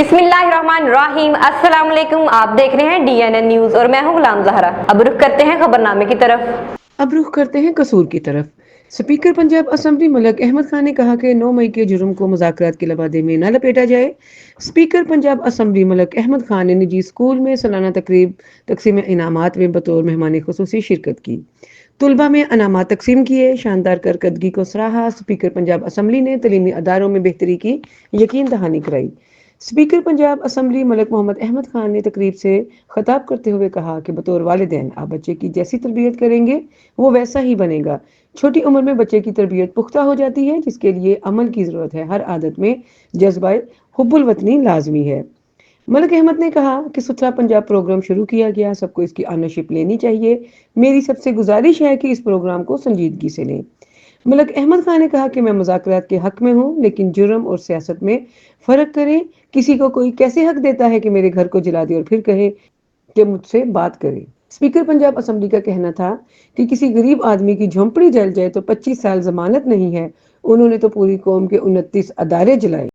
बिस्मिल्लाहिर्रहमानिर्रहीम। अस्सलाम वालेकुम। आप देख रहे हैं DNN न्यूज और मैं हूं गुलाम ज़हरा। अब रुख करते हैं खबरनामे की तरफ। कसूर की तरफ। स्पीकर पंजाब असम्बली मलक अहमद खान ने कहा कि 9 मई के जुर्म को मुज़ाकरात के लबादे में न लपेटा जाए। स्पीकर पंजाब असम्बली मलक अहमद खान ने निजी स्कूल में सालाना तकरीब तकसीम इनामात में बतौर मेहमान खुसूसी शिरकत की। तुलबा में इनामात तकसीम किए, शानदार कारकर्दगी को सराहा। स्पीकर पंजाब असम्बली ने तलीमी अदारों में बेहतरी की यकीन दहानी कराई। स्पीकर पंजाब असम्बली मलक मोहम्मद अहमद खान ने तकरीब से खिताब करते हुए कहा कि बतौर वालिदैन आप बच्चे की जैसी तरबियत करेंगे वो वैसा ही बनेगा। छोटी उम्र में बच्चे की तरबियत पुख्ता हो जाती है, जिसके लिए अमल की जरूरत है। हर आदत में जज्बा हुब्बुल वतनी लाजमी है। मलक अहमद ने कहा कि सुथरा पंजाब प्रोग्राम शुरू किया गया, सबको इसकी ऑनरशिप लेनी चाहिए। मेरी सबसे गुजारिश है कि इस प्रोग्राम को संजीदगी से लें। मलक अहमद खान ने कहा कि मैं मुज़ाकरात के हक में हूँ, लेकिन जुर्म और सियासत में फर्क करें। किसी को कोई कैसे हक देता है कि मेरे घर को जला दे और फिर कहे कि मुझसे बात करे। स्पीकर पंजाब असम्बली का कहना था कि किसी गरीब आदमी की झोंपड़ी जल जाए तो 25 साल जमानत नहीं है। उन्होंने तो पूरी कौम के 29 अदारे जलाए।